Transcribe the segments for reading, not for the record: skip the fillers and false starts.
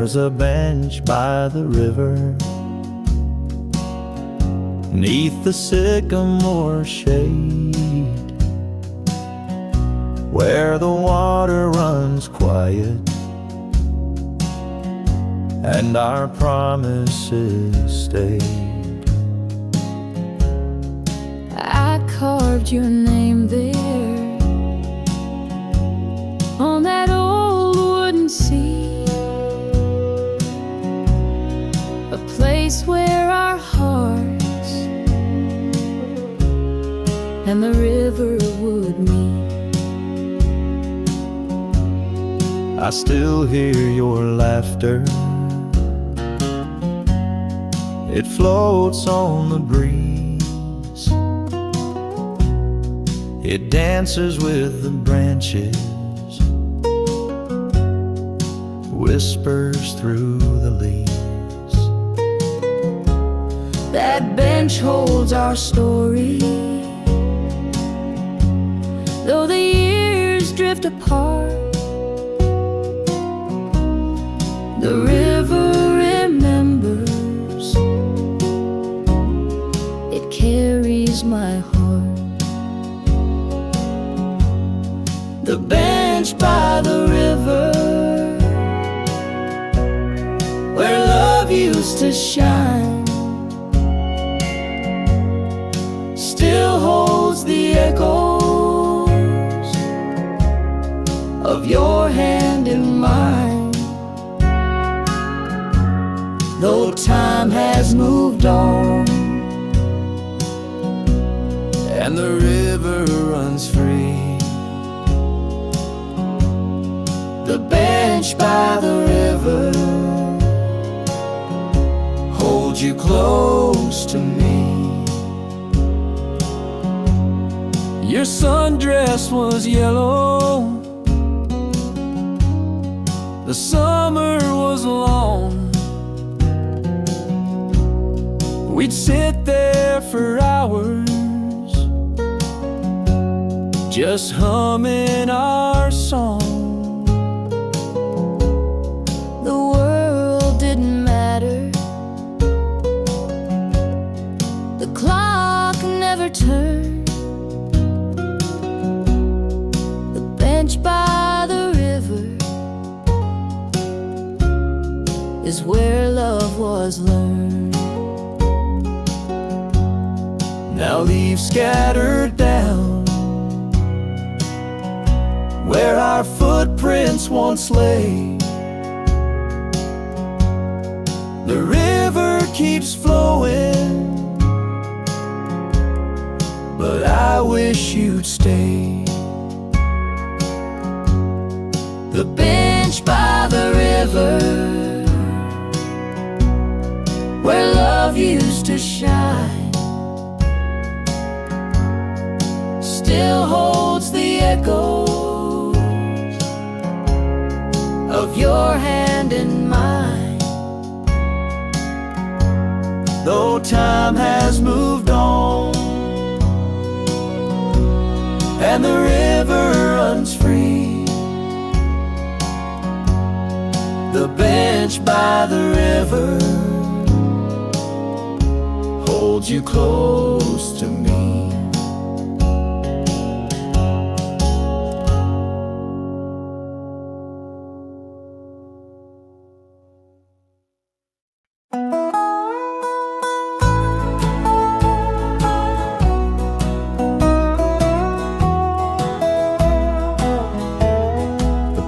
There's a bench by the river, 'neath the sycamore shade, where the water runs quiet and our promises stay. I carved your name there on that old wooden seat, a place where our hearts and the river would meet. I still hear your laughter, it floats on the breeze, it dances with the branches, whispers through the leaves. That bench holds our story, though the years drift apart. The river remembers, it carries my heart. The bench by the river, where love used to shine, still holds the echoes of your hand in mine. Though time has moved on and the river runs free, the bench by the river holds you close to me. Your sundress was yellow, the summer was long. We'd sit there for hours, just humming our song. The world didn't matter, the clock never turned. The bench by the river is where love was learned. Now leaves scattered down where our footprints once lay. The river keeps flowing, but I wish you'd stay. The bench by the river, where love used to shine, still holds the echoes of your hand in mine. Though time has moved on and the river runs free, the bench by the river holds you close to me.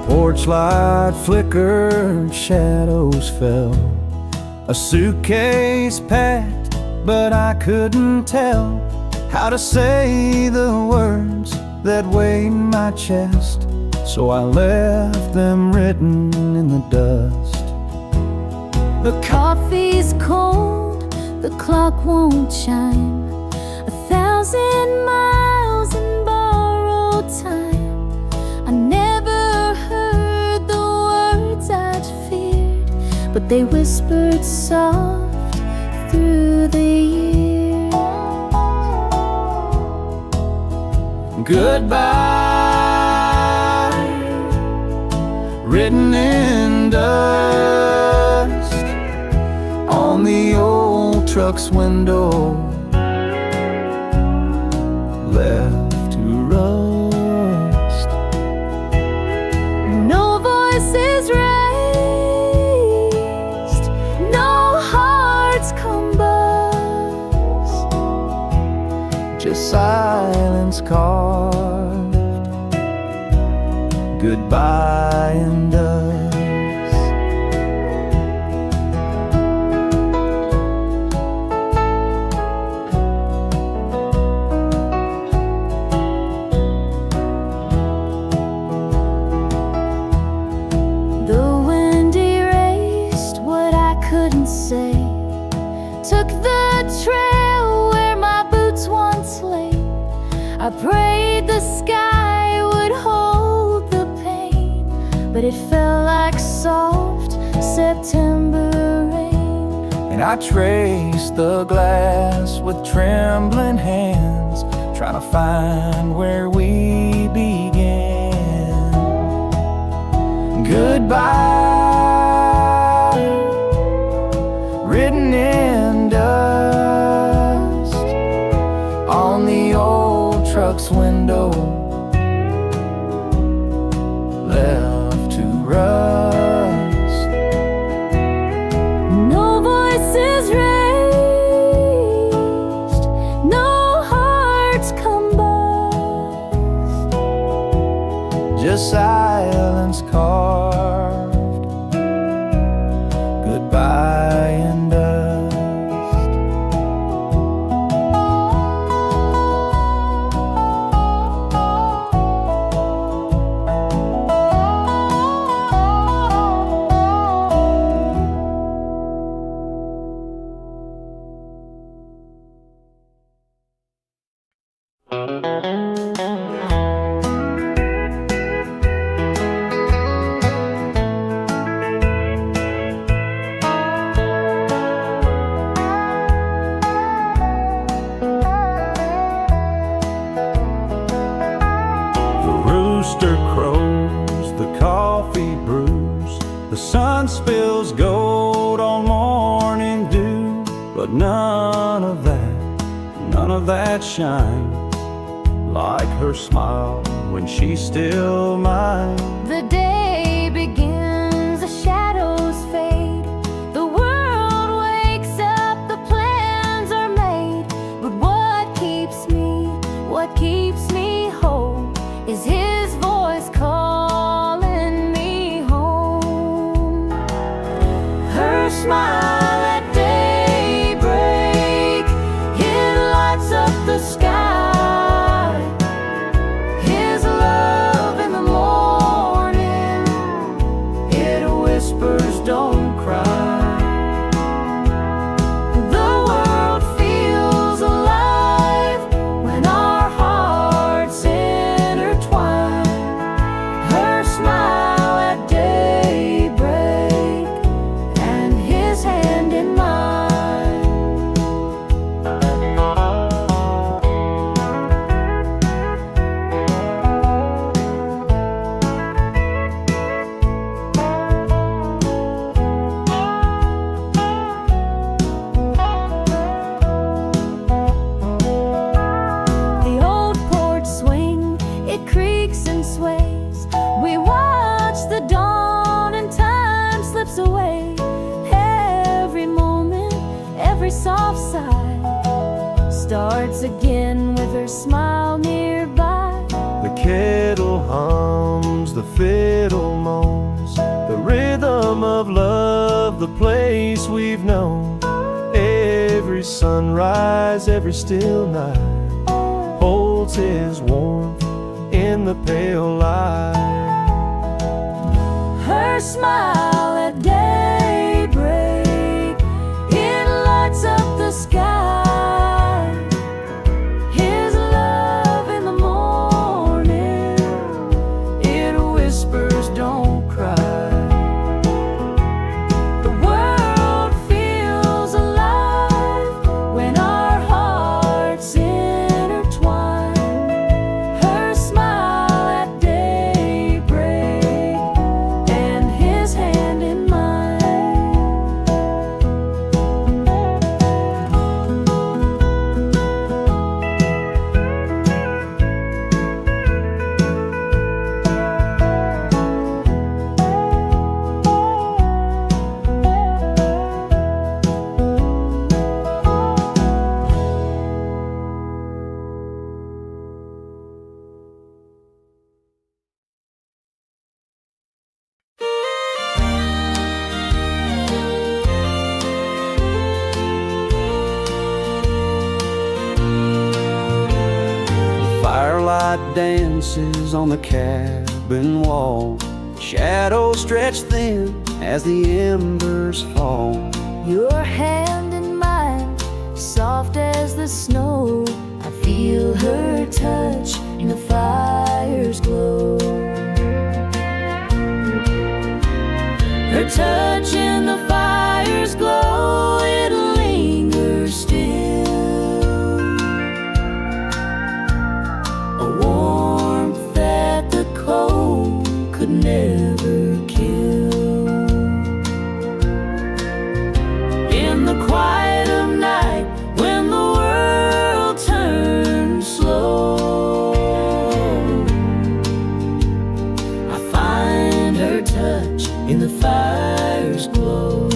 Porch light flickered, shadows fell, a suitcase packed, but I couldn't tell how to say the words that weighed in my chest, so I left them written in the dust. The coffee's cold, the clock won't chime, 1,000 miles in borrowed time. I never heard the words I'd feared, but they whispered soft through the years. Goodbye, written in dust. truck's window, left to rust. No voices raised, no hearts combust, just silence carved, goodbye and dust. The wind erased what I couldn't say, took the trail where my boots once lay. I prayed the sky would hold the pain, but it felt like soft September rain. And I traced the glass with trembling hands, trying to find where we began. Goodbye, written in dust on the old truck's window, left to rust. No voices raised, no hearts combust, Just silence carved, goodbye and dust. Rooster crows, the coffee brews, the sun spills gold on morning dew, but none of that shines like her smile when she's still mine. The day begins, the shadows fade, the world wakes up, the plans are made. But what keeps me whole is his voice calling me home. Her smile at daybreak, it lights up the sky. His love in the morning, it whispers, don't cry. The world feels alive when our hearts intertwine. Her smile at daybreak and his hand in mine. The old porch swing, it creaks and sways. We watch the dawn and time slips away. Every moment, every soft sigh starts again with her smile nearby. The kettle hums, the fiddle moans, the rhythm of love, the place we've known. Every sunrise, every still night holds his warmth in the pale light. Her smile at daybreak, it lights up the sky. His love in the morning, it whispers, don't cry. The world feels alive when our hearts intertwine. Her smile at daybreak and his hand Moonlight dances on the cabin wall. Shadows stretch thin as the embers fall. Your hand in mine, soft as the snow. I feel her touch in the fire's glow. Her touch in the fire's glow, it lingers still. A warmth that the cold could never kill. In the quiet of night, when the world turns slow, I find her touch in the fire's glow.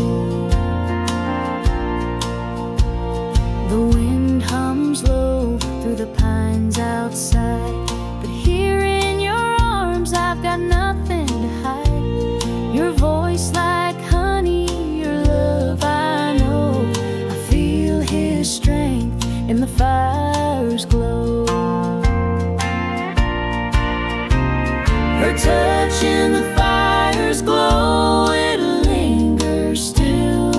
The wind hums low through the pines outside, but here in your arms I've got nothing to hide. Your voice like honey, your love I know. I feel his strength in the fire's glow. Her touch in the fire's glow, it lingers still.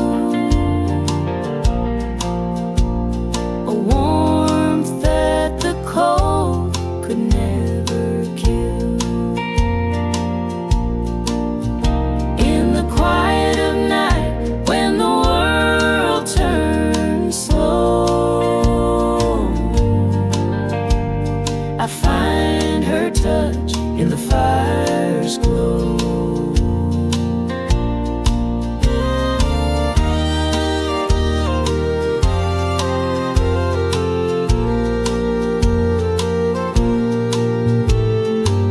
A warmth that the cold could never kill. In the quiet of night, when the world turns slow, I find her touch in the fire's glow.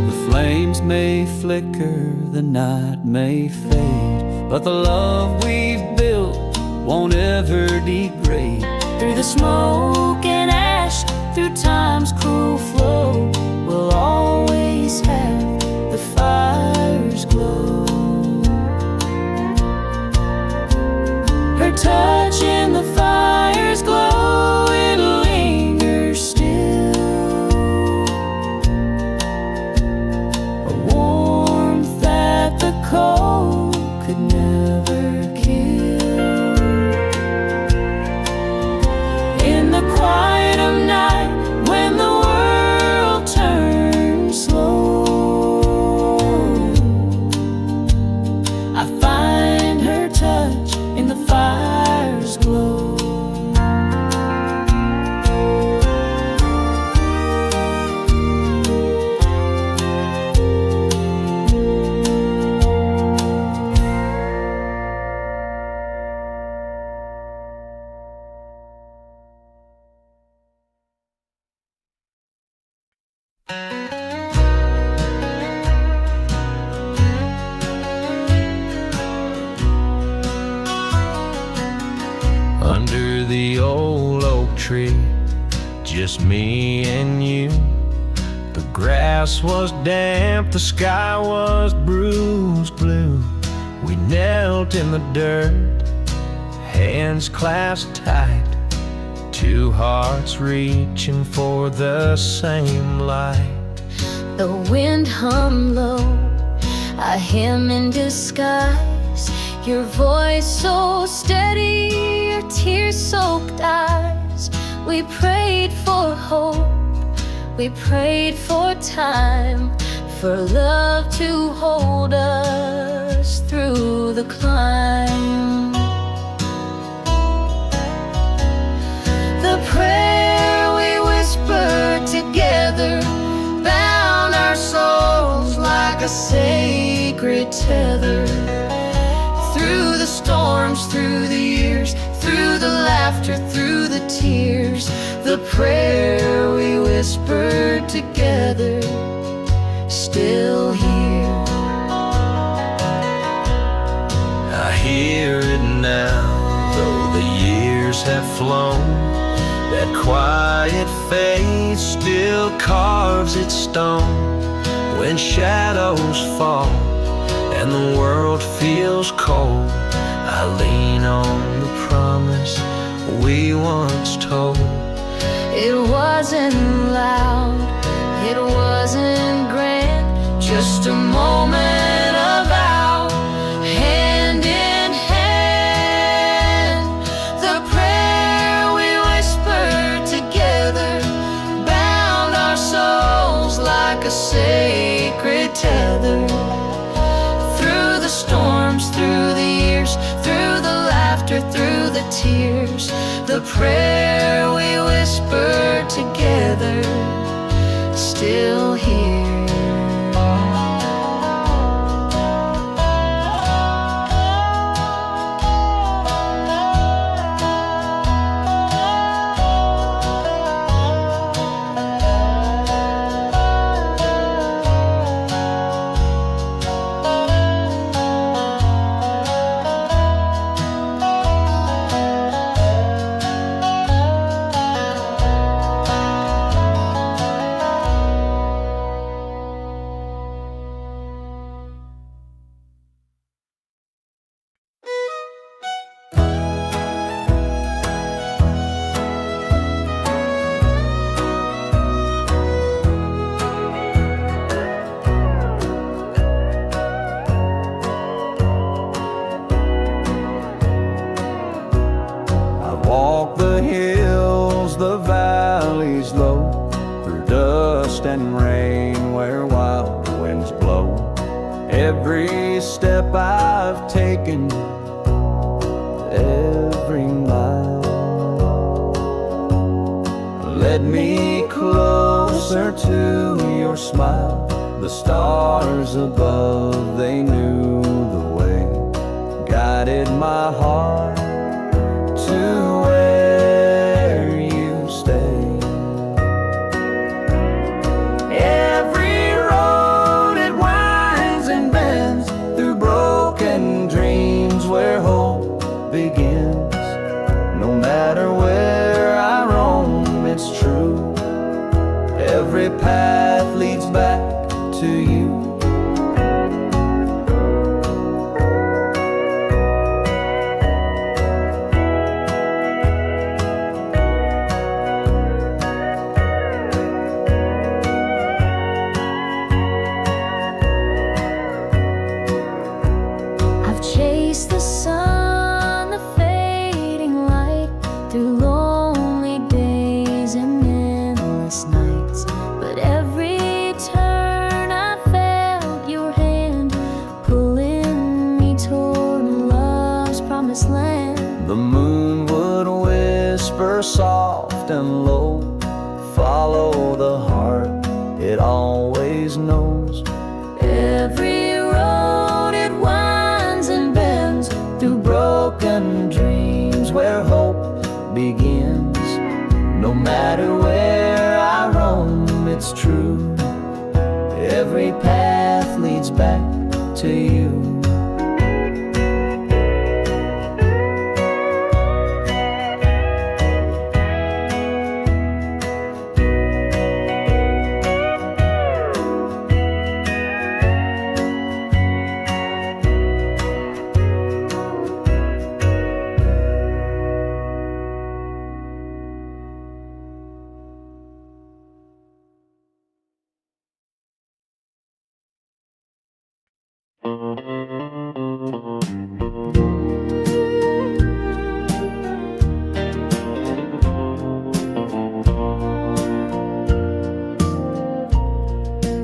The flames may flicker, the night may fade, but the love we've built won't ever degrade. Through the smoke and ash, through time's cruel flow, we'll always have the fire's glow. Her touch in the fire's glow, it lingers still. A warmth that the cold could never kill. In the quiet of night, when the world turns slow, I find her touch in the fire's glow. Under the old oak tree, just me and you. The grass was damp, the sky was bruised blue. We knelt in the dirt, hands clasped tight, two hearts reaching for the same light. The wind hummed low, a hymn in disguise. Your voice so steady, your tear-soaked eyes. We prayed for hope, we prayed for time, for love to hold us through the climb. The prayer we whispered together bound our souls like a sacred tether. Through the storms, through the years, through the laughter, through the tears, the prayer we whispered together, still here. I hear it now, though the years have flown. That quiet faith still carves its stone. When shadows fall and the world feels cold, I lean on the promise we once told. It wasn't loud, It wasn't grand, just a moment of our hand in hand. The prayer we whispered together bound our souls like a sacred tether. Through the storms, through the years, through the laughter, through the tears, the prayer we whispered together still here. Walk the hills, the valleys low, through dust and rain where wild winds blow. Every step I've taken, every mile, led me closer to your smile. The stars above, they knew the way, guided my heart to where you stay. Every road it winds and bends through broken dreams where hope begins. No matter where I roam, it's true. Every path leads back to you. The sun, the fading light, through lonely days and endless nights. But every turn I felt your hand pulling me toward love's promised land. The moon would whisper soft and low, follow the heart, it always knows. Every road it winds and bends through broken dreams where hope begins. No matter where I roam, it's true. Every path leads back to you.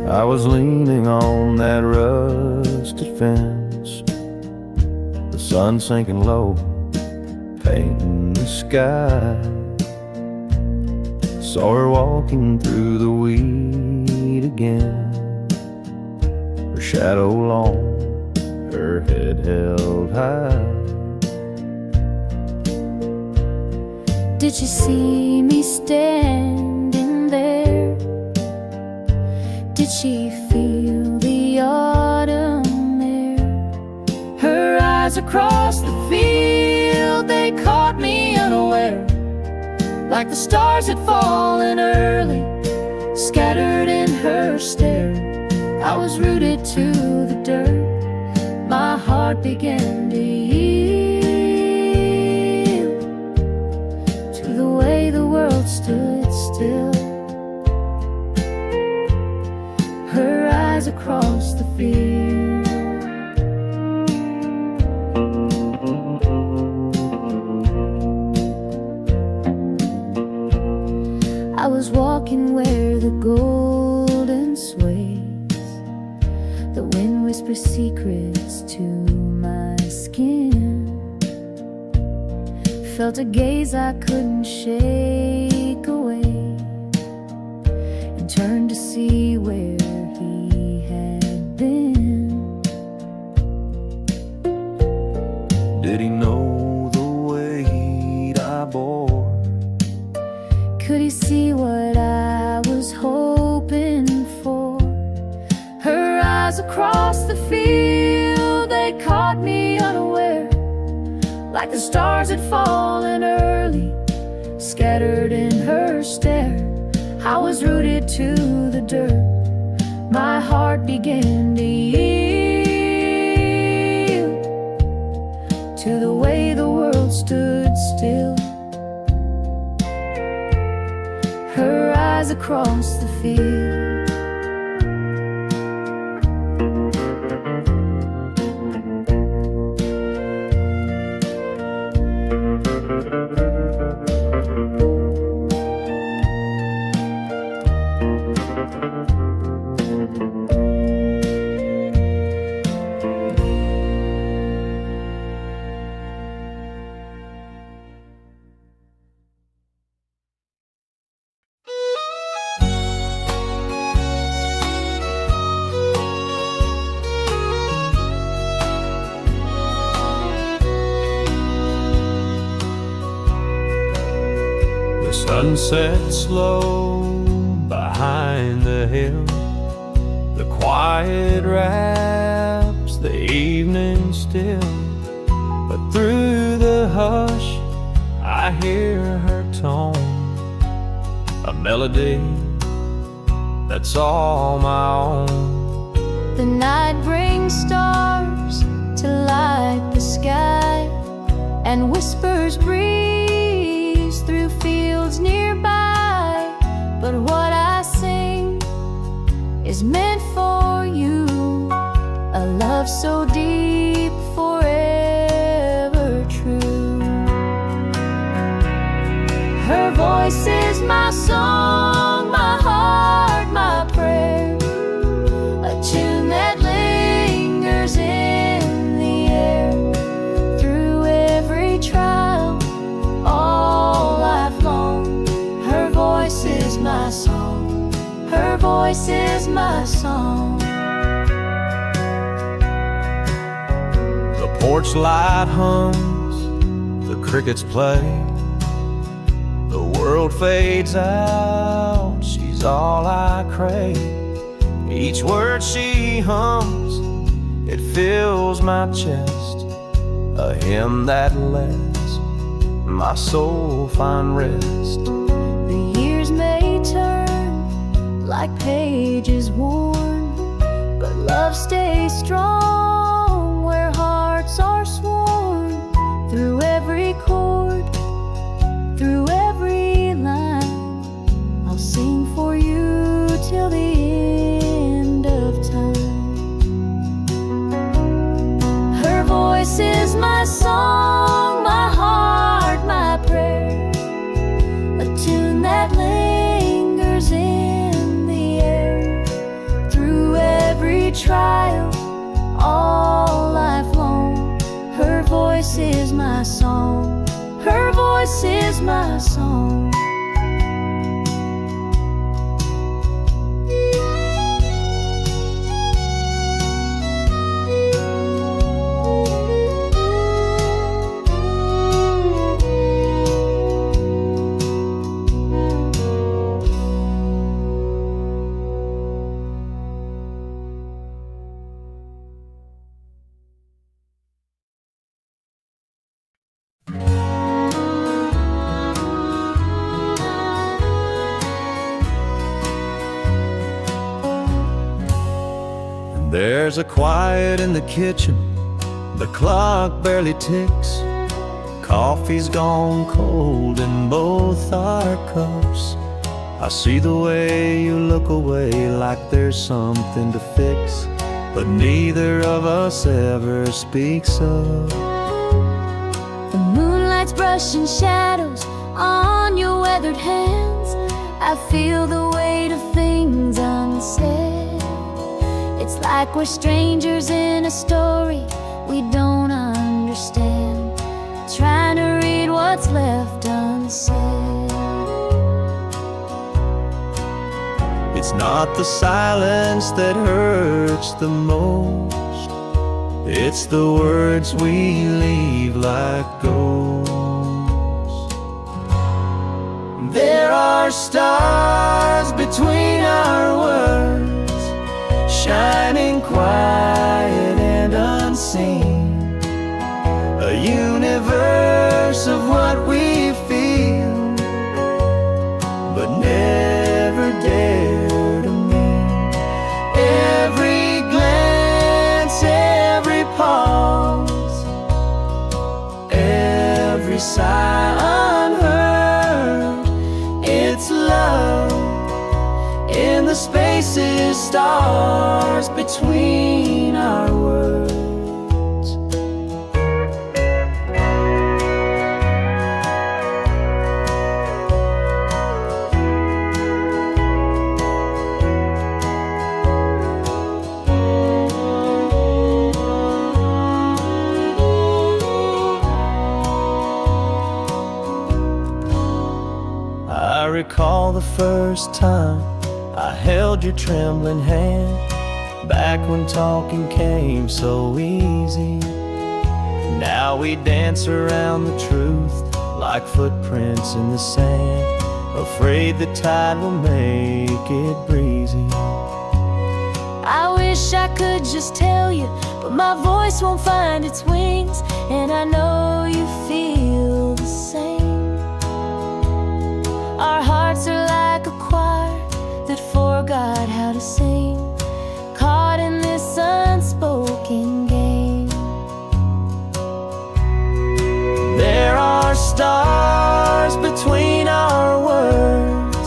I was leaning on that rusted fence, the sun sinking low, painting the sky. Saw her walking through the wheat again, her shadow long, her head held high. Did you see me standing there? Did she feel the autumn air? Her eyes across the field, they caught me unaware, like the stars had fallen early, scattered in her stare. I was rooted to the dirt, my heart began to yield to the way the world stood still. across the field. I was walking where the golden sways, the wind whispers secrets to my skin, felt a gaze I couldn't shake away, and turned to see where he had been. Did he know the weight I bore? Could he see what I was hoping for? Her eyes across the field, they caught me unaware, like the stars had fallen early, scattered in her stare. I was rooted to the dirt, my heart began to yield to the way the world stood still. Her eyes across the field. Sunset slow behind the hill, the quiet wraps the evening still. But through the hush I hear her tone, a melody that's all my own. The night brings stars to light the sky, and whispers breeze through fields nearby. But what I sing is meant for you, a love so deep, forever true. Her voice is my song, my heart, my prayer, a tune that lingers in the air through every trial, all life long. Her voice is my song, her voice is my song. The porch light hums, the crickets play, the world fades out, she's all I crave. Each word she hums, it fills my chest, a hymn that lets my soul find rest. The years may turn like pages worn, but love stays strong where hearts are sworn. Through every chord, through every line, I'll sing for you till the end of time. Her voice is my song, my heart, my prayer, a tune that lingers in the air through every trial, all life long. Her voice is my song, her voice is my song. There's a quiet in the kitchen, the clock barely ticks. Coffee's gone cold in both our cups. I see the way you look away like there's something to fix, but neither of us ever speaks of. The moonlight's brushing shadows on your weathered hands. I feel the weight of things unsaid. It's like we're strangers in a story we don't understand, trying to read what's left unsaid. It's not the silence that hurts the most, it's the words we leave like ghosts. There are stars between our words, shining quiet and unseen, a universe of what we feel, but never dare to mean. Every glance, every pause, every sigh unheard, it's love in the spaces, stars between our words. I recall the first time I held your trembling hand, back when talking came so easy. Now we dance around the truth like footprints in the sand, afraid the tide will make it breezy. I wish I could just tell you, but my voice won't find its wings, and I know you feel the same. Our hearts are like a choir that forgot how to sing, caught in this unspoken game. There are stars between our words,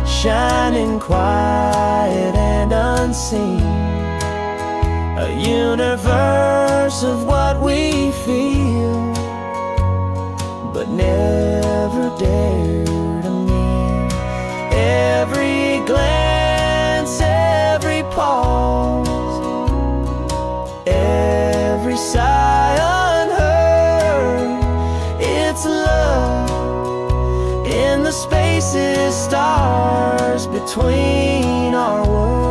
shining quiet and unseen, a universe of what we feel, but never dare to mean. Every glance, every pause, every sigh unheard, it's love in the spaces, stars between our words.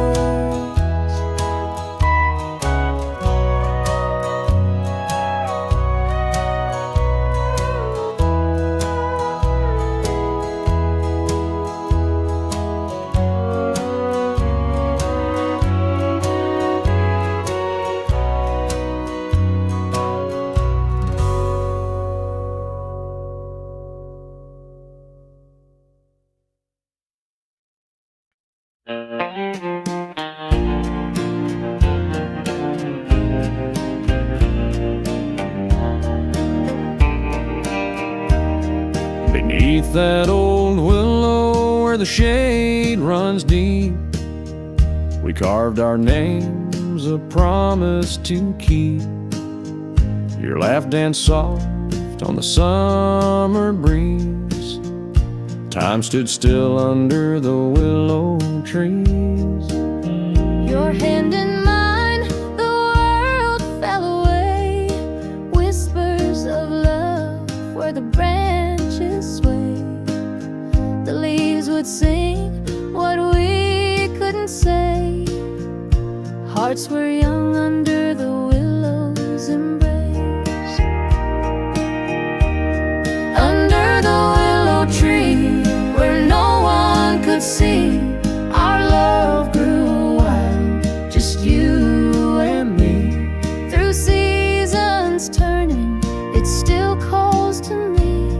Beneath that old willow where the shade runs deep, we carved our names, a promise to keep. Your laugh danced soft on the summer breeze. Time stood still under the willow trees. Your hand in mine, the world fell away. Whispers of love where the branches sway. The leaves would sing what we couldn't say. Hearts were young under the willow's embrace. Under the willow tree where no one could see, our love grew wild, just you and me. Through seasons turning, it still calls to me.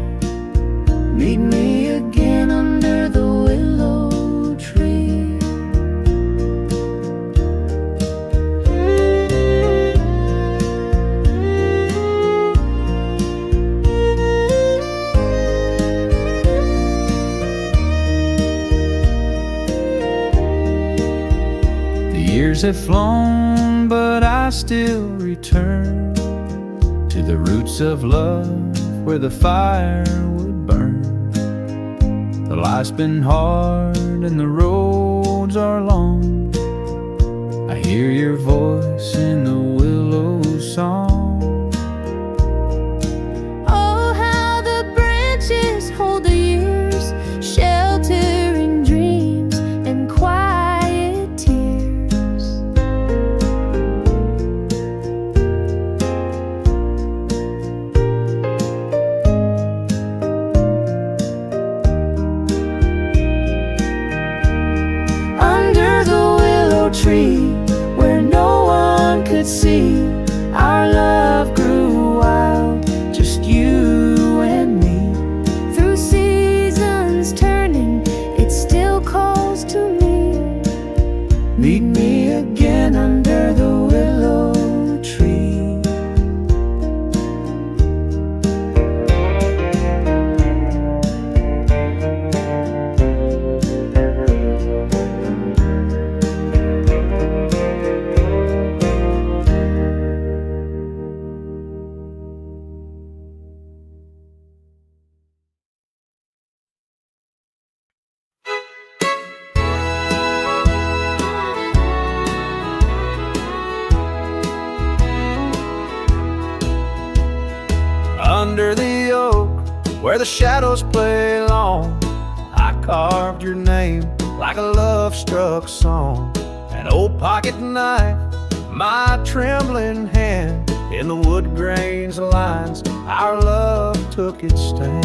Meet me again under the willow tree. Years have flown, but I still return to the roots of love where the fire would burn. The life's been hard and the roads are long. I hear your voice in the willow song. Oh, how the branches hold the years, sheltering dreams and quiet tears. Under the willow tree, where no one could see, our love grew wild, just you and me. Through seasons turning, it still calls to me. Meet me again under the willow tree. Under the oak, where the shadows play long, I carved your name like a love-struck song. An old pocket knife, my trembling hand, in the wood grain's lines, our love took its stand.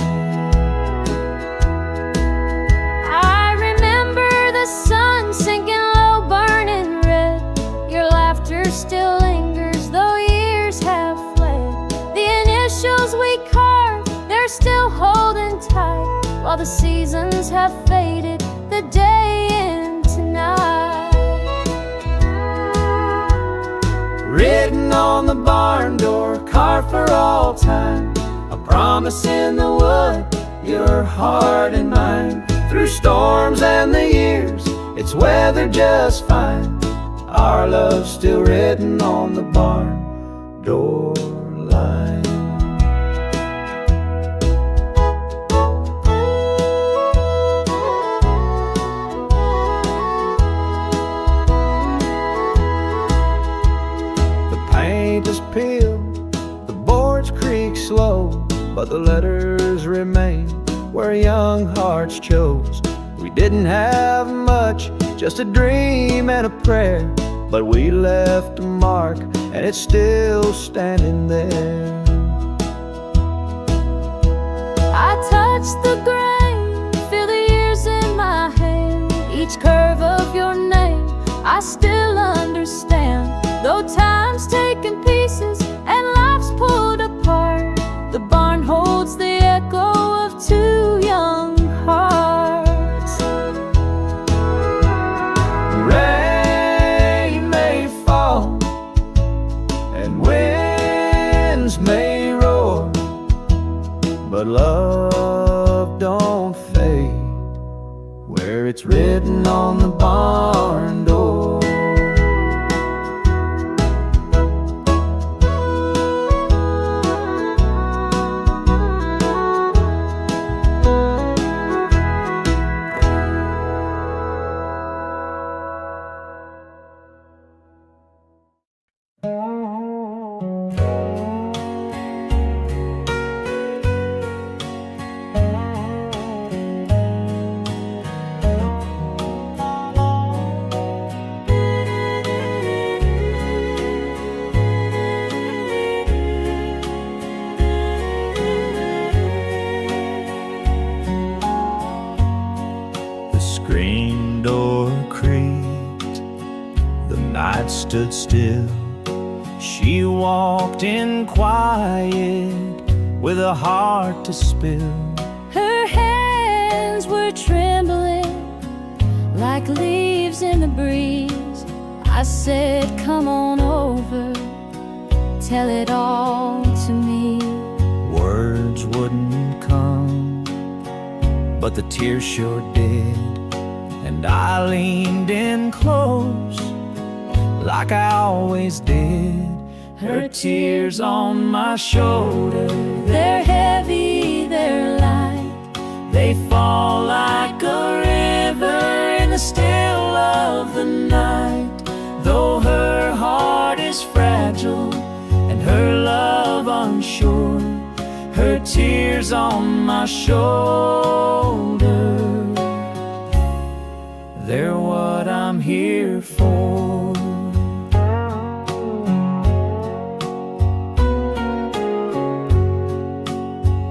I remember the sun sinking low, burning red. Your laughter still lingers, though years have fled. The initials we carved, they're still holding tight, while the seasons have faded, the day into night. Written on the barn door, carved for all time, a promise in the wood, your heart and mine. Through storms and the years, it's weathered just fine. Our love's still written on the barn door line. Is peeled, the boards creak slow, but the letters remain where young hearts chose. We didn't have much, just a dream and a prayer, but we left a mark and it's still standing there. I touch the grain, feel the years in my hand, each curve of your name I still understand. Though time's taken pieces and life's pulled apart, the barn holds the echo of two young hearts. Rain may fall and winds may roar, but love don't fade where it's written on the barn door. Screen door creaked, the night stood still. She walked in quiet with a heart to spill. Her hands were trembling like leaves in the breeze. I said, come on over, tell it all to me. Words wouldn't come, but the tears sure did. And I leaned in close, like I always did. Her tears on my shoulder, They're heavy, they're light. they fall like a river in the still of the night. Though her heart is fragile and her love unsure, her tears on my shoulder, they're what I'm here for.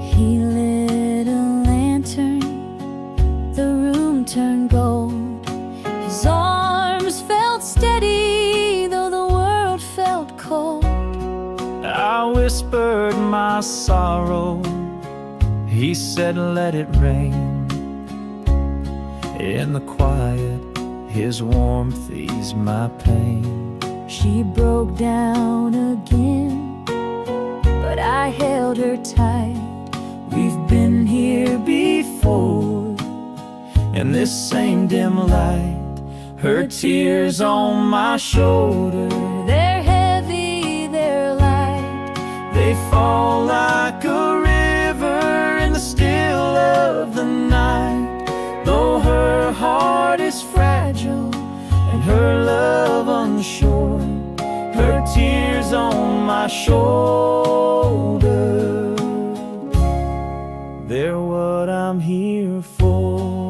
He lit a lantern, the room turned gold. His arms felt steady, though the world felt cold. I whispered my sorrow, he said let it rain. In the quiet, his warmth eased my pain. She broke down again, but I held her tight. We've been here before, in this same dim light. Her tears on my shoulder, They're heavy, they're light. they fall like a river in the still of the night. Though her heart is fragile and her love unsure, her tears on my shoulder, they're what I'm here for.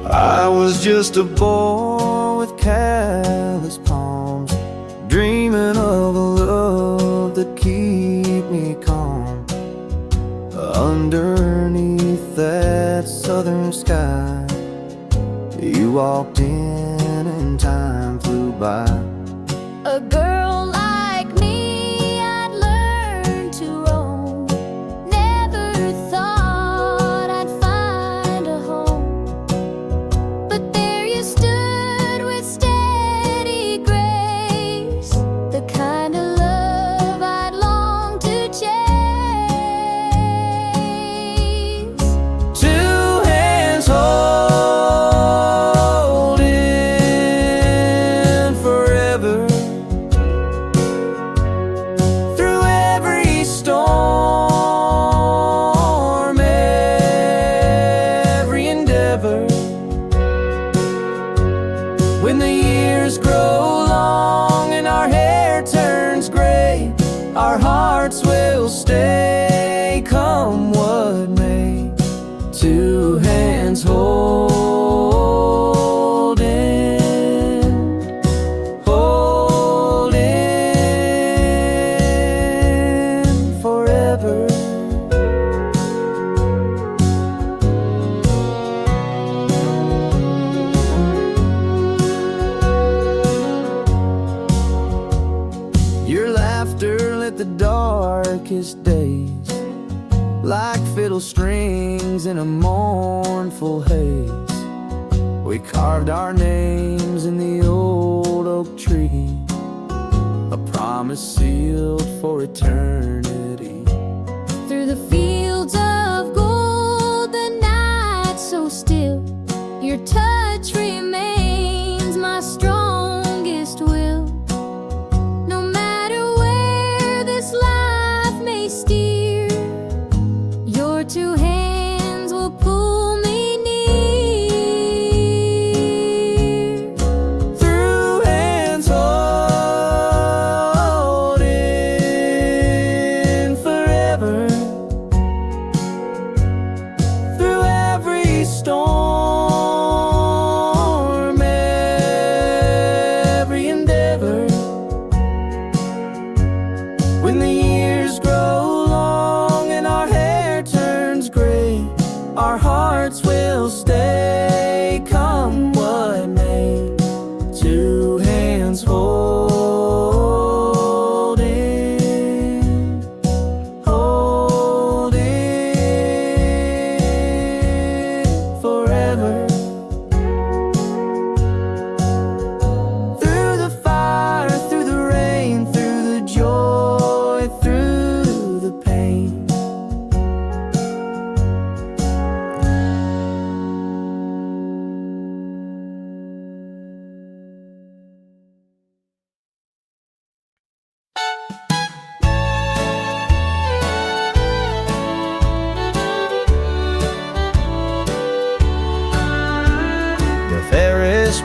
I was just a boy with callous palms, dreaming of a love that keep me calm. Underneath that southern sky, you walked in and time flew by. A girl like me, I'd learn to roam. Never thought I'd find a home. But there you stood with steady grace, the kind of love I'd long to chase. Two hands holding forever, through every storm, every endeavor. When the years grow long and our hair turns gray, our hearts will stay, come what may. Two hands holding forever. Your laughter lit the darkest days, like fiddle strings in a mournful haze. We carved our names in the old oak tree, a promise sealed for eternity. Through the fields of gold, the night so still, your touch remains my strongest will. No matter where this life may steer, your two hands will pull me near. Through hands holding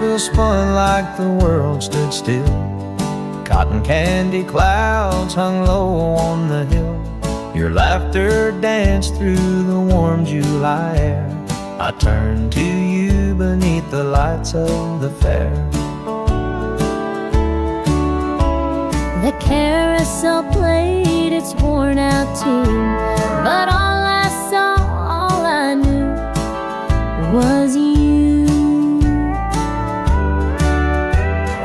wheel spun like the world stood still. Cotton candy clouds hung low on the hill. Your laughter danced through the warm July air. I turned to you beneath the lights of the fair. The carousel played its worn out tune, but all I saw, all I knew was you.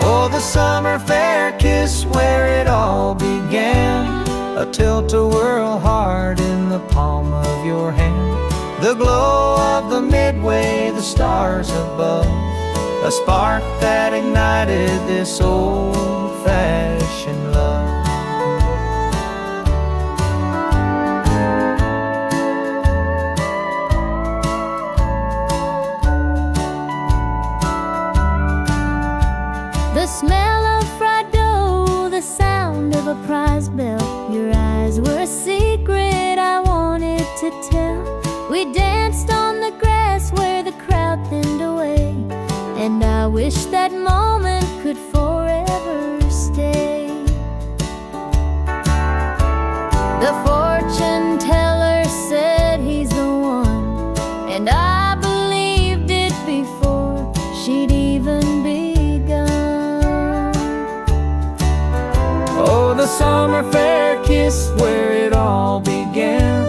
Oh, the summer fair kiss where it all began, a tilt-a-whirl heart in the palm of your hand. The glow of the midway, the stars above, a spark that ignited this old-fashioned love. The smell of fried dough, the sound of a prize bell. Your eyes were a secret I wanted to tell. We danced on the grass where the crowd thinned away, and I wish that moment could forever stay. The fortune teller said he's the one, and I believed it before she'd even begun. Oh, the summer fair kiss where it all began,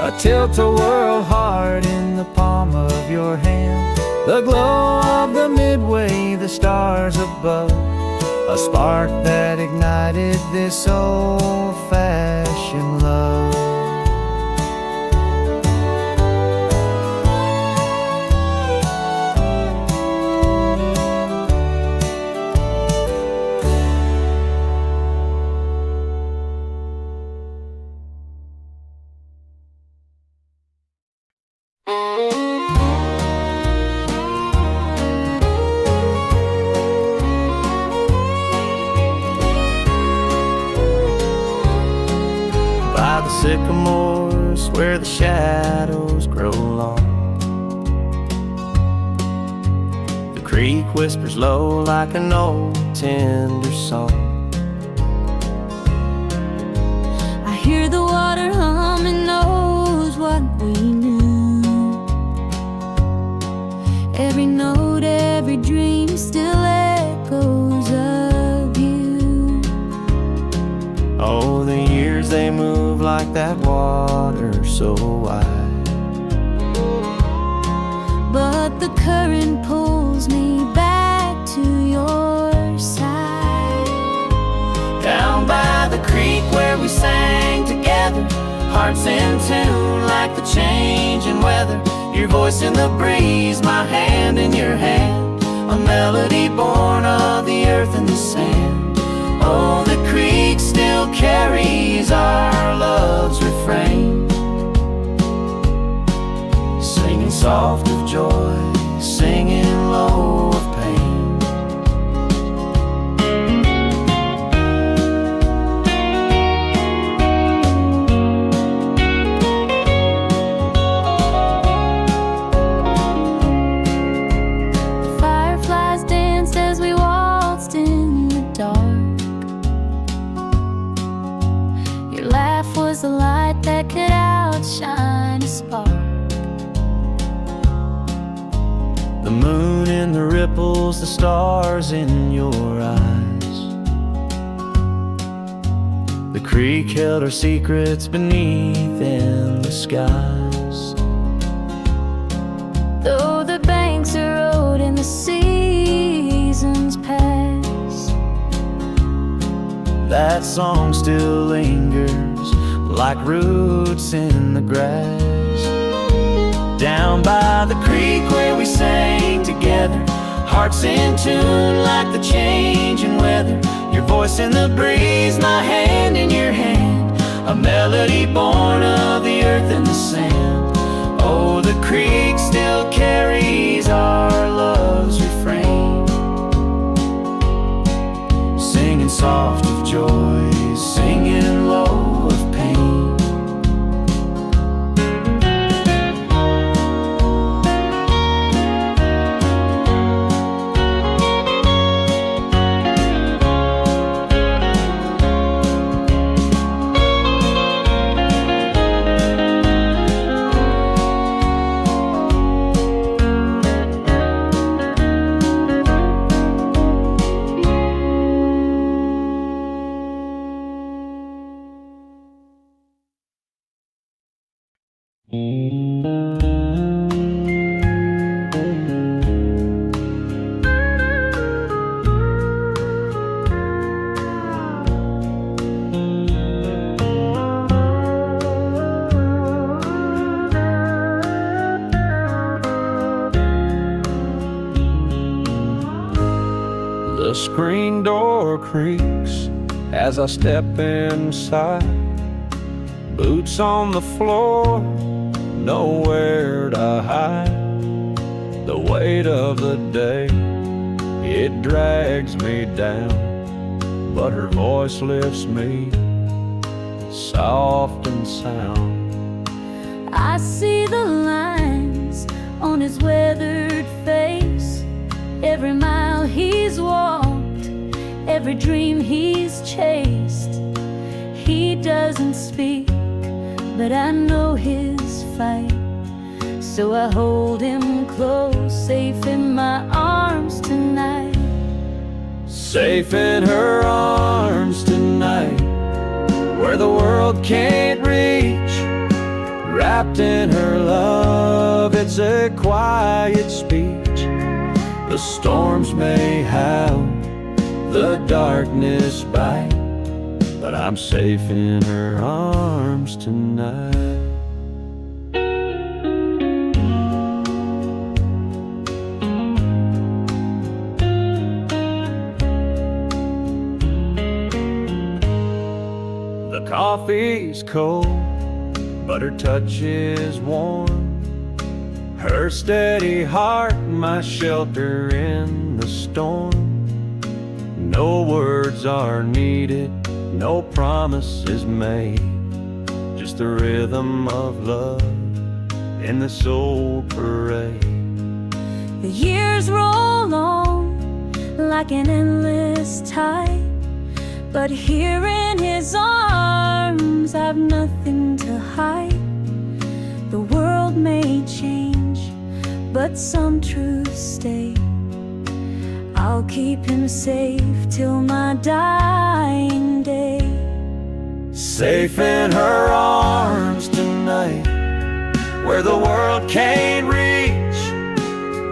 a tilt-a-whirl heart in the palm of your hand. The glow of the midway, the stars above, a spark that ignited this old-fashioned love. Sycamores where the shadows grow long, the creek whispers low like an old tender song. I hear the water hum and knows what we knew. Every note, every dream still echoes of you. Oh, the years they move like that water so wide, but the current pulls me back to your side. down by the creek where we sang together, hearts in tune like the changing weather. Your voice in the breeze, my hand in your hand, a melody born of the earth and the sand. Oh, the creek still carries our love's refrain, singing soft of joy, singing low of pain. The fireflies danced as we waltzed in the dark. Your laugh was the light that could outshine a spark. The moon in the ripples, the stars in your eyes. The creek held our secrets beneath endless skies. Though the banks erode and the seasons pass, that song still lingers like roots in the grass. Down by the creek where we sang together, hearts in tune like the changing weather. Your voice in the breeze, my hand in your hand, a melody born of the earth and the sand. Oh, the creek still carries our love's refrain, singing soft of joy, singing low of pain. The screen door creaks as I step inside. Boots on the floor, nowhere to hide. The weight of the day, it drags me down, but her voice lifts me, soft and sound. I see the lines on his weathered face, every mile he's walked, every dream he's chased. He doesn't speak, but I know his fight, so I hold him close, safe in my arms tonight. Safe in her arms tonight, where the world can't reach. Wrapped in her love, it's a quiet speech. The storms may howl, the darkness bite, but I'm safe in her arms tonight. The coffee's cold, but her touch is warm. Her steady heart, my shelter in the storm. No words are needed, no promise is made, just the rhythm of love in the soul parade. The years roll on like an endless tide, but here in his arms I've nothing to hide. The world may change, but some truths stay. I'll keep him safe till my dying day. Safe in her arms tonight, where the world can't reach.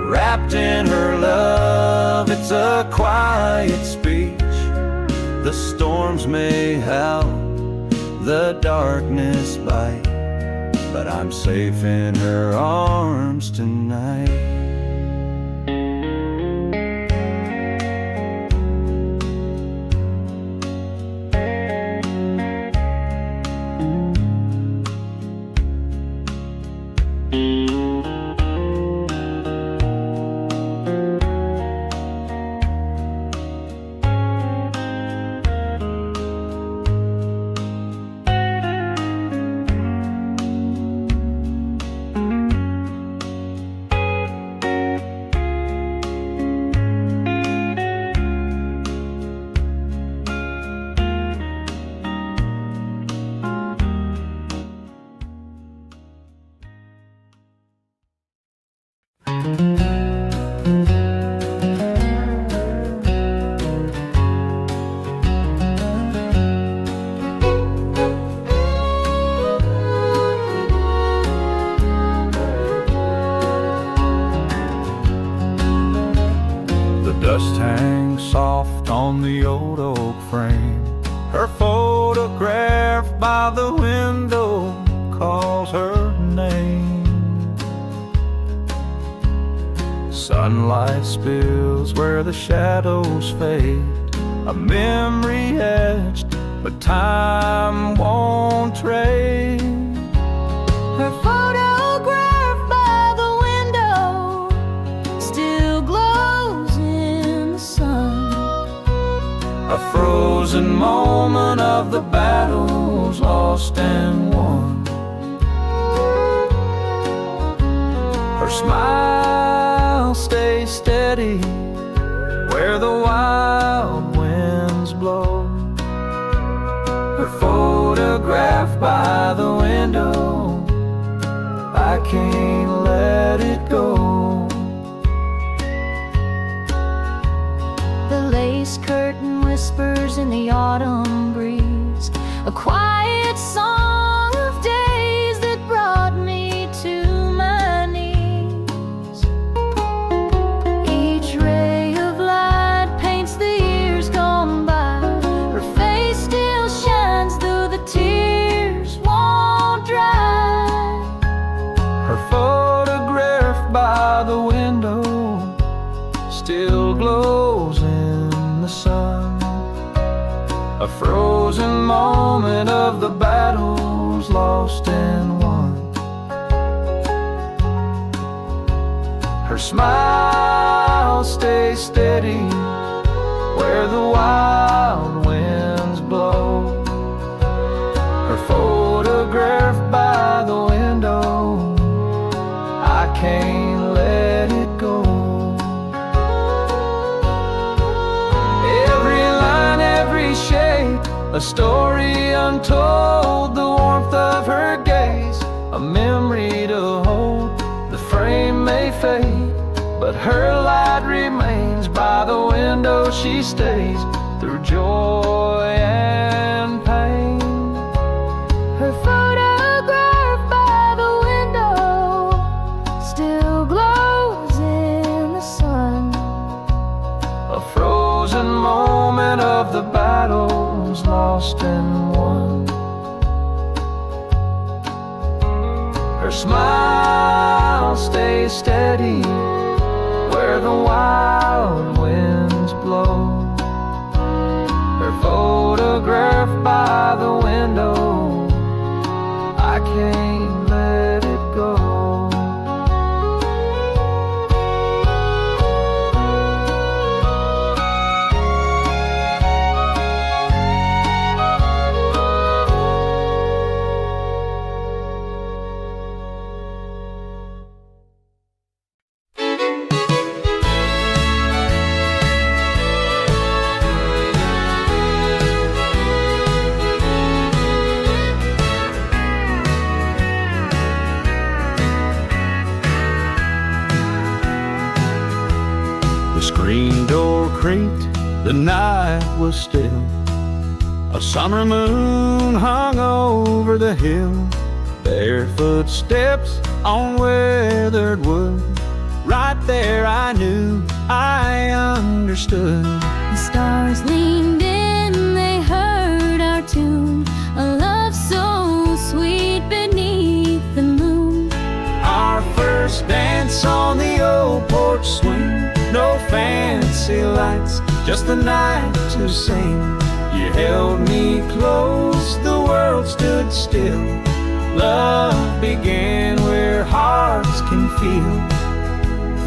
Wrapped in her love, it's a quiet speech. The storms may howl, the darkness bite, but I'm safe in her arms tonight. Dust hangs soft on the old oak frame. Her photograph by the window calls her name. Sunlight spills where the shadows fade, a memory etched, but time won't trade. Her photograph by the window still glows in the sun. A frozen moment of the battles lost and won. Her smile stays steady where the wild winds blow. Her photograph by the window, I can't let it go. The lace curtain whispers in the autumn breeze, a quiet song of days that brought me moment of the battles lost and won. Her smile stays steady where the wild winds blow. Her photograph by the window, I can't let it go. Every line, every shade, a story untold, the warmth of her gaze, a memory to hold. The frame may fade, but her light remains. By the window she stays, through joy and pain. Her photograph by the window still glows in the sun. A frozen moment of the battles lost and won. Her smile stays steady where the wild winds blow. Her photograph by the window, I can't let it go. The screen door creaked, the night was still. A summer moon hung over the hill. Barefoot steps on weathered wood. Right there I knew, I understood. The stars leaned in, they heard our tune, a love so sweet beneath the moon. Our first dance on the old porch swing. No fancy lights, just the night to sing. You held me close, the world stood still. Love began where hearts can feel.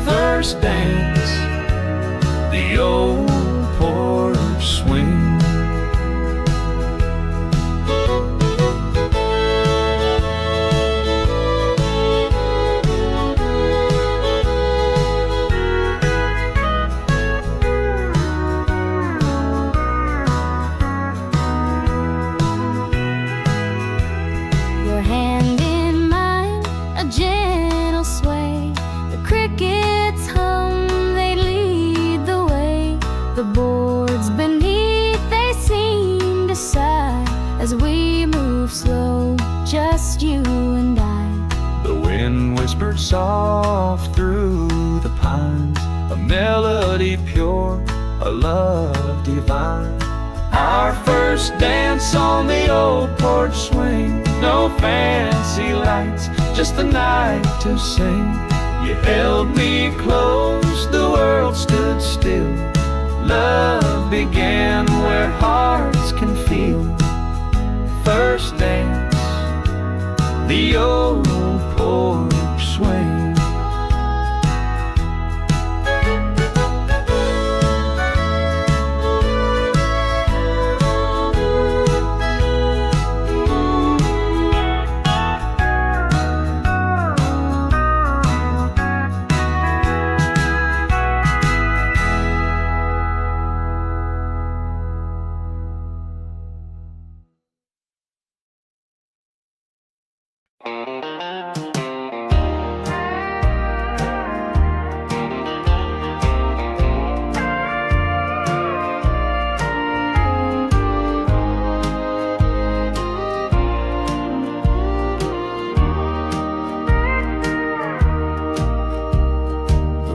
First dance, the old porch swing. The boards beneath, they seem to sigh as we move slow, just you and I. The wind whispered soft through the pines, a melody pure, a love divine. Our first dance on the old porch swing. No fancy lights, just the night to sing. You held me close, the world stood still. Love began where hearts can feel. First dance, the old porch swing.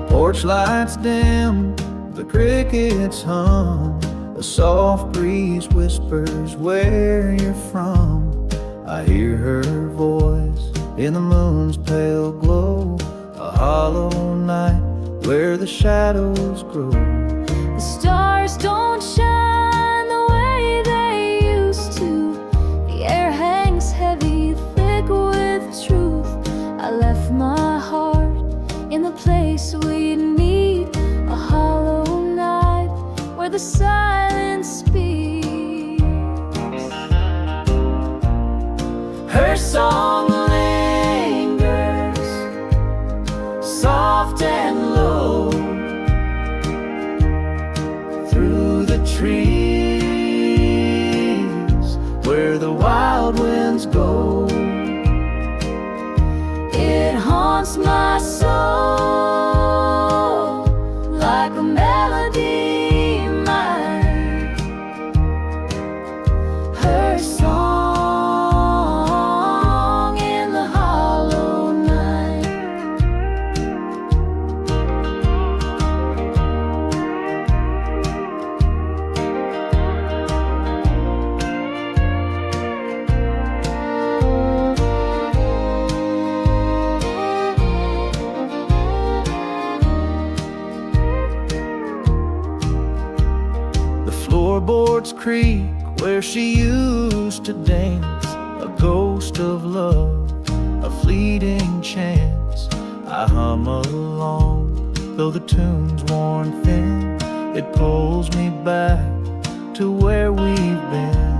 Porch lights dim, the crickets hum. A soft breeze whispers where you're from. I hear her voice in the moon's pale glow. A hollow night where the shadows grow. The stars don't shine the way they used to. song lingers, soft and low, through the trees where the wild winds go. It haunts my soul like a melody might. Her song in the hollow night. The floorboards creak where she used to dance, a ghost of love, a fleeting chance. I hum along, though the tune's worn thin. It pulls me back to where we've been.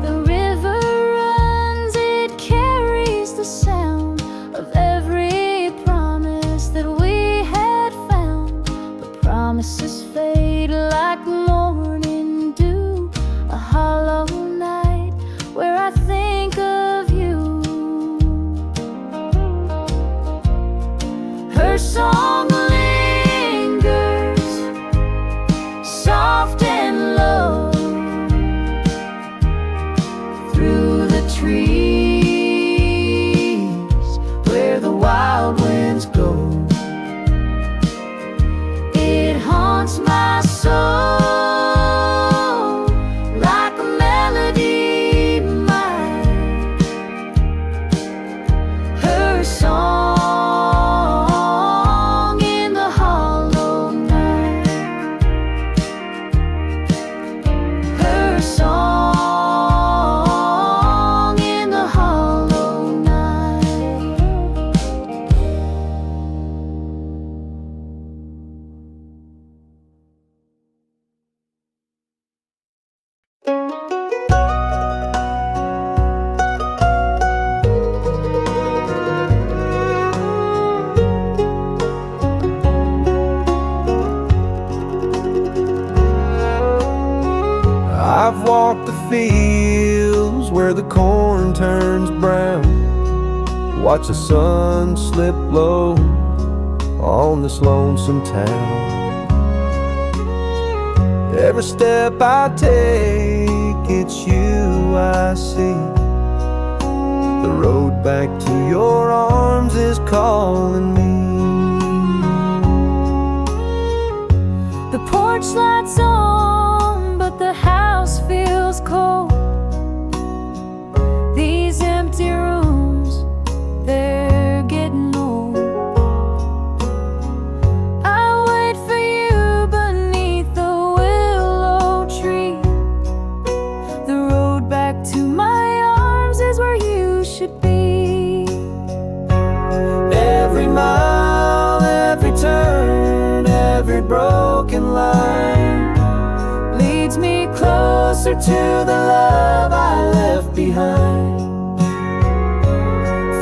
The river runs, it carries the sound of every promise that we had found. The promises fade like morning dew, a hollow night where I think of you. Her song lingers, soft and low, through the trees where the wild winds go. It haunts my soul like a melody might. Her song in the hollow night. Her song in the hollow night. I've walked the fields where the corn turns brown, watch the sun slip low on this lonesome town. Every step I take, it's you I see. The road back to your arms is calling me. The porch lights on, but the house feels cold. These empty rooms, they're getting old. I wait for you beneath the willow tree. The road back to my arms is where you should be. Every mile, every turn, every broken line leads me closer to the love I left behind.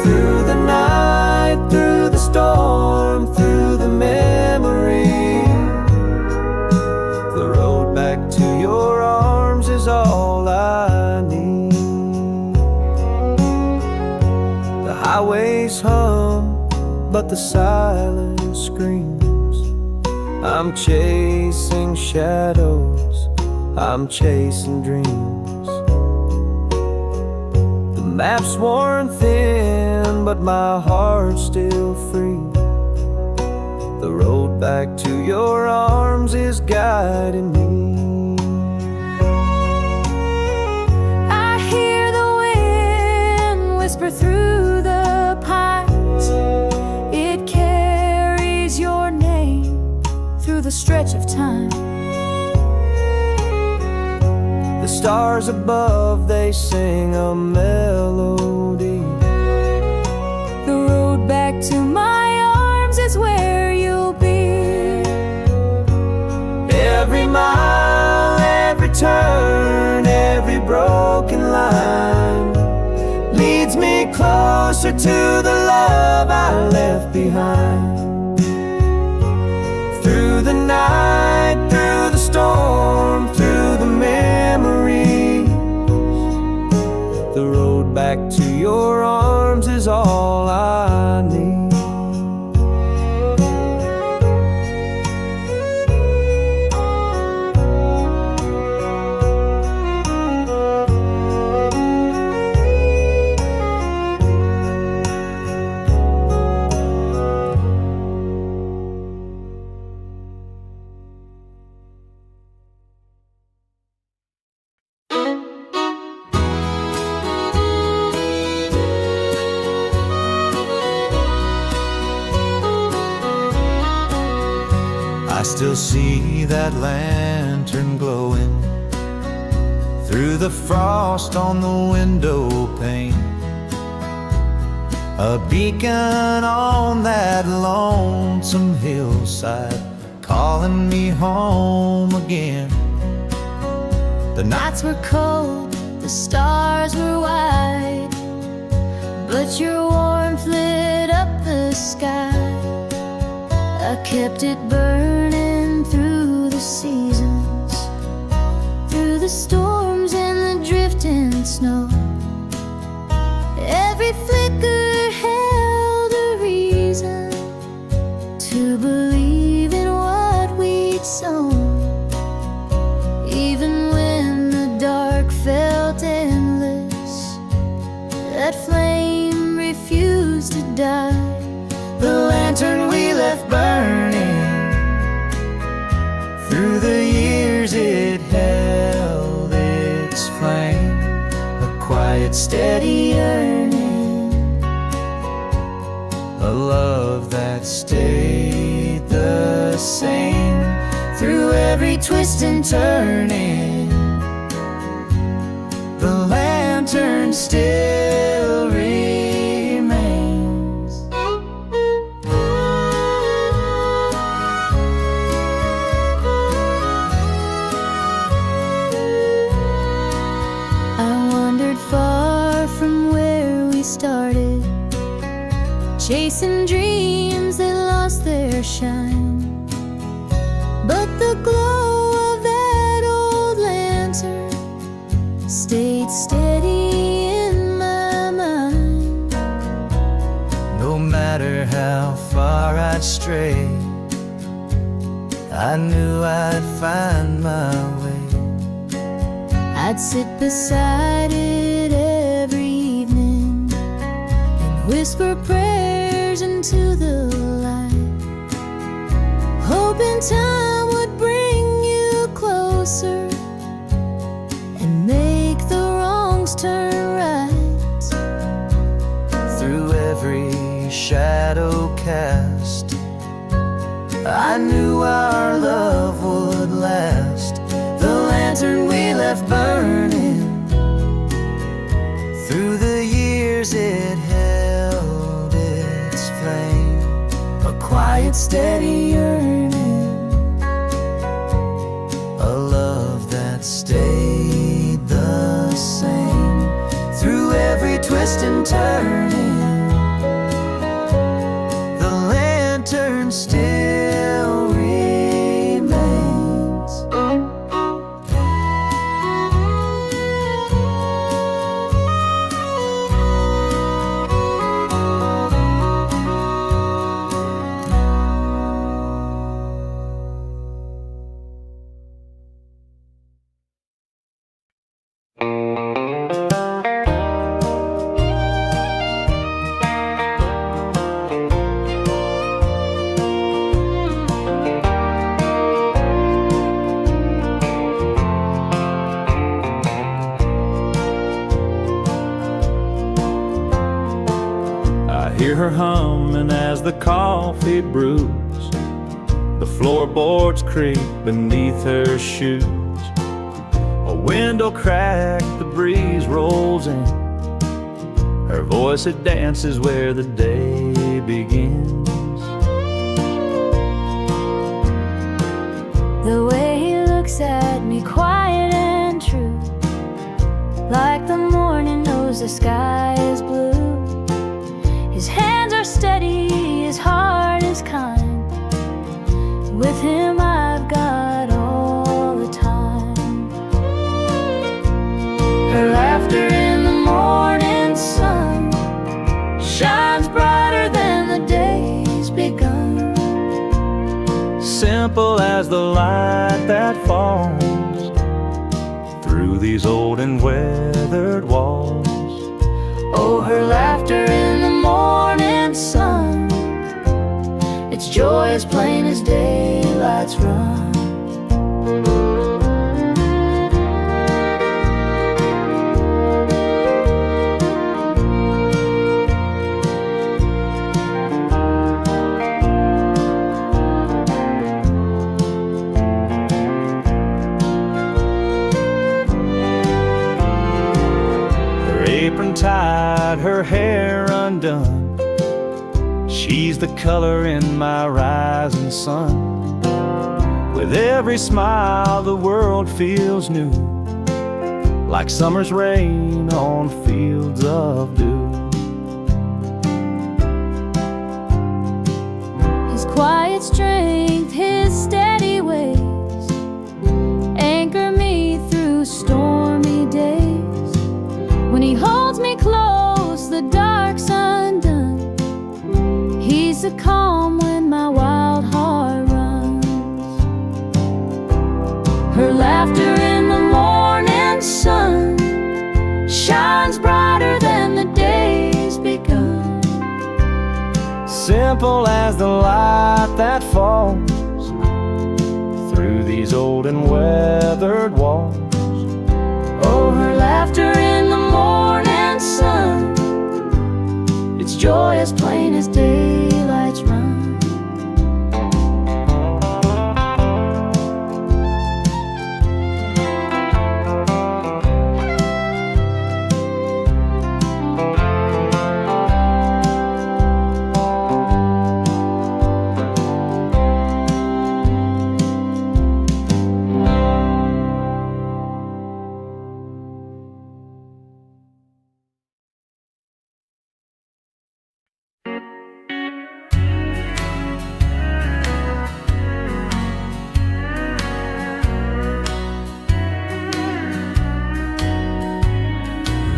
Through the night, through the storm, through the memory, the road back to your arms is all I need. The highways hum, but the silence screams. I'm chasing shadows, I'm chasing dreams. The map's worn thin, but my heart's still free. The road back to your arms is guiding me. I hear the wind whisper through the pines. It carries your name through the stretch of time. The stars above, they sing a melody. The road back to my arms is where you'll be. Every mile, every turn, every broken line leads me closer to the love I left behind. Through the night, through the storm, through the memories, the road back to your arms is all I need. I still see that lantern glowing through the frost on the window pane, a beacon on that lonesome hillside, calling me home again. The nights were cold, the stars were wide, but your warmth lit up the sky. I kept it burning through the seasons, through the storms and the drifting snow. Every flicker held a reason to believe in what we'd sown. Even when the dark felt endless, that flame refused to die. The lantern we left burning, through the years it held its flame, a quiet, steady yearning, a love that stayed the same through every twist and turning. The lantern still remains. Started chasing dreams that lost their shine, but the glow of that old lantern stayed steady in my mind. No matter how far I'd stray, I knew I'd find my way. I'd sit beside it every evening, whisper prayers into the light, hoping time would bring you closer and make the wrongs turn right. Through every shadow cast, I knew our love would last. The lantern we left burning, through the years it held its flame, a quiet, steady yearning, a love that stayed the same through every twist and turning. The lantern still remains. Hear her humming as the coffee brews, the floorboards creak beneath her shoes. A window crack, the breeze rolls in, her voice it dances where the day begins. The way he looks at me, quiet and true, like the morning knows the sky is blue. as the light that falls through these old and weathered walls. Oh, her laughter in the morning sun, its joy as plain as daylight's run. Apron tied, her hair undone, she's the color in my rising sun. With every smile the world feels new, like summer's rain on fields of dew. His quiet strength, his steady ways, anchor me through stormy days. When he holds me close, the dark's undone. He's the calm when my wild heart runs. Her laughter in the morning sun shines brighter than the day's begun. Simple as the light that falls through these old and weathered walls. Oh, her laughter in the morning sun, its joy as plain as daylight's run.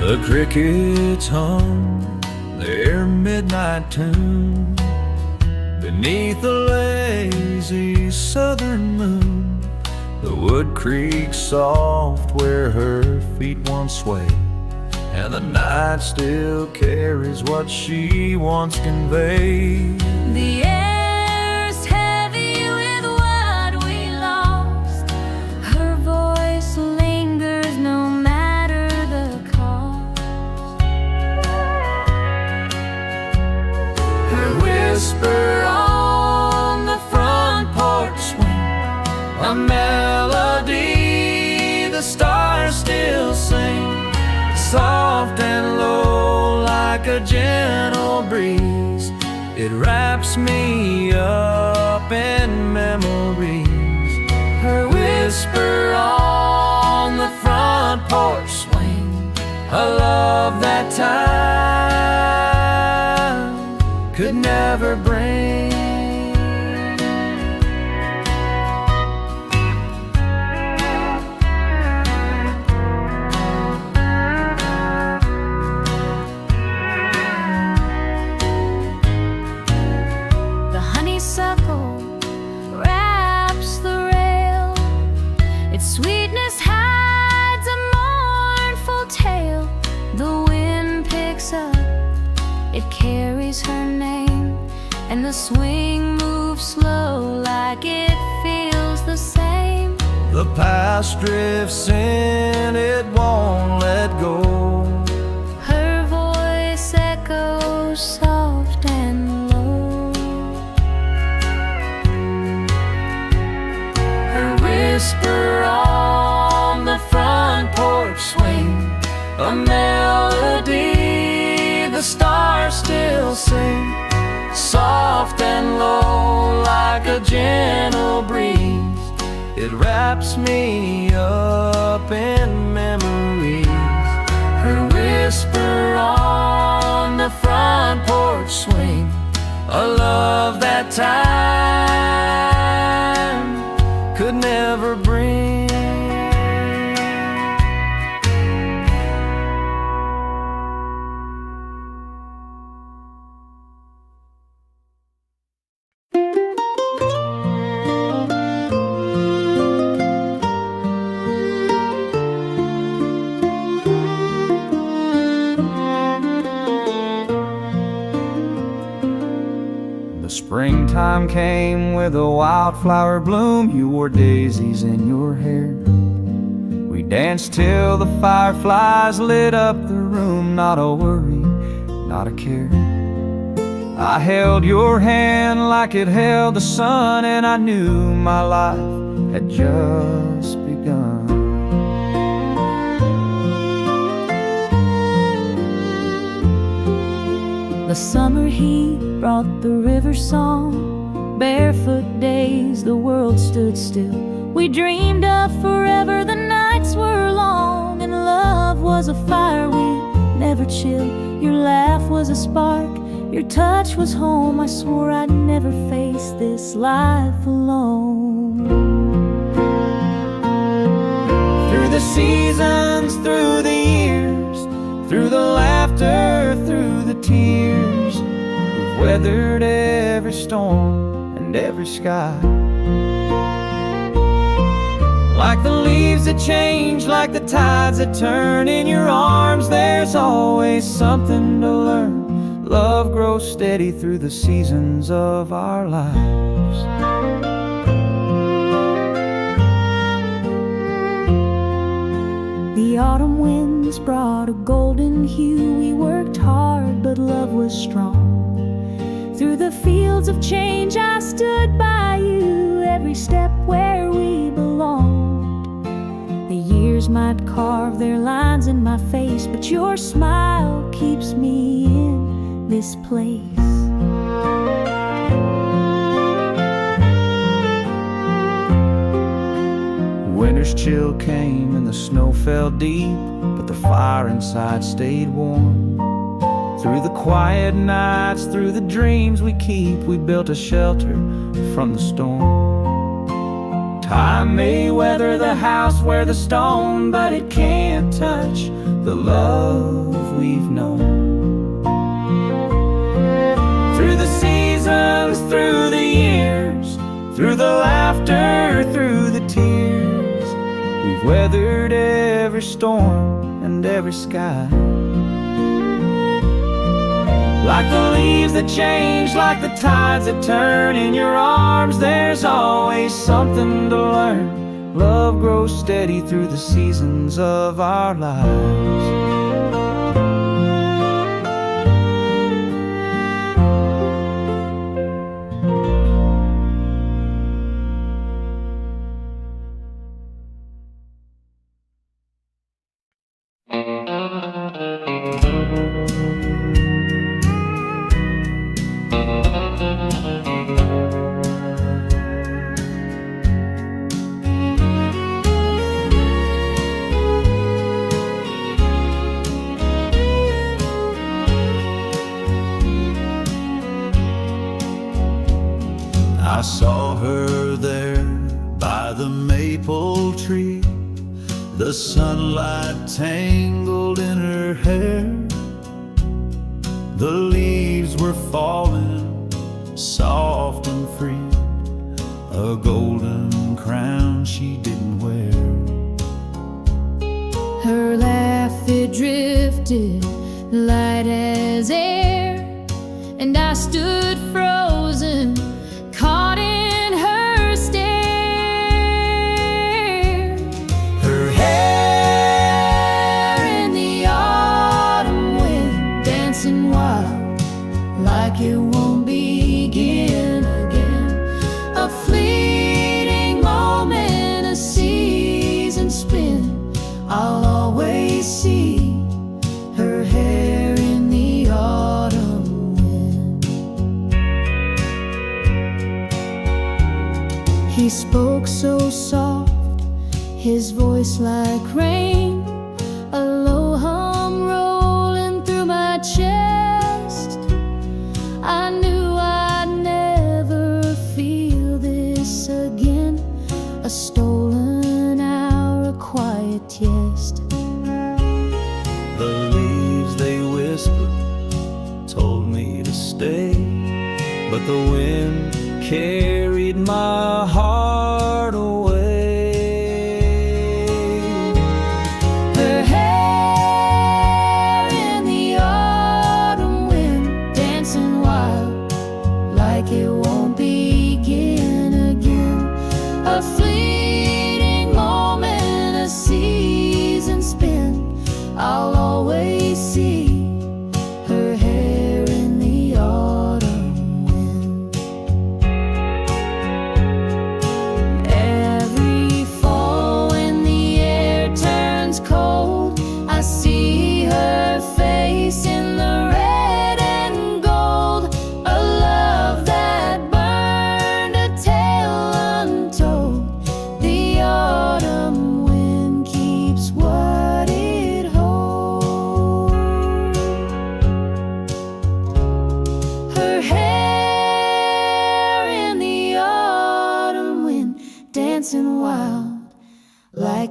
The crickets hum their midnight tune beneath the lazy southern moon. The wood creaks soft where her feet once swayed, and the night still carries what she once conveyed. The air's heavy with what we lost. Her voice lingers no matter the cost. Her whisper on the front porch swing, a melody the stars still sing, soft and low like a gentle breeze. It wraps me up in memories. Her whisper on the front porch swing, a love that time could never bring. The honeysuckle wraps the rail, its sweetness hides a mournful tale. The wind picks up, it carries her name, and the swing moves slow like it feels the same. The past drifts in, it won't let go. Her voice echoes soft and low. Her whisper on the front porch swing, a melody the stars still sing, soft and low like a gentle breeze. It wraps me up in memories. Her whisper on the front porch swing, a love that time could never bring. Springtime came with a wildflower bloom. You wore daisies in your hair. We danced till the fireflies lit up the room. Not a worry, not a care. I held your hand like it held the sun, and I knew my life had just begun. The summer heat brought the river song. Barefoot days, the world stood still. We dreamed of forever, the nights were long, and love was a fire we never chill. Your laugh was a spark, your touch was home. I swore I'd never face this life alone. Through the seasons, through the years, through the laughter, through the tears, we've weathered every storm and every sky. Like the leaves that change, like the tides that turn, in your arms there's always something to learn. Love grows steady through the seasons of our lives. The autumn winds brought a golden hue. We worked hard, but love was strong. Through the fields of change I stood by you, every step where we belonged. The years might carve their lines in my face, but your smile keeps me in this place. Winter's chill came and the snow fell deep, but the fire inside stayed warm. Through the quiet nights, through the dreams we keep, we built a shelter from the storm. Time may weather the house where the stone, but it can't touch the love we've known. Through the seasons, through the years, through the laughter, through the tears, we've weathered every storm and every sky. Like the leaves that change, like the tides that turn, in your arms there's always something to learn. Love grows steady through the seasons of our lives. I saw her there by the maple tree, the sunlight tangled in her hair. The leaves were falling soft and free, a golden crown she didn't wear. Her laugh, it drifted light as air, and I stood frozen, caught in her stare. Her hair in the autumn wind, dancing wild like it won't begin again. A fleeting moment, a season spin, I'll always see her hair in the autumn wind. He spoke so soft, his voice like rain, a low hum rolling through my chest. I knew I'd never feel this again, a stolen hour, a quiet yes. The leaves they whispered, told me to stay, but the wind carried my heart away. Her hair in the autumn wind, dancing wild like it was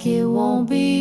it won't be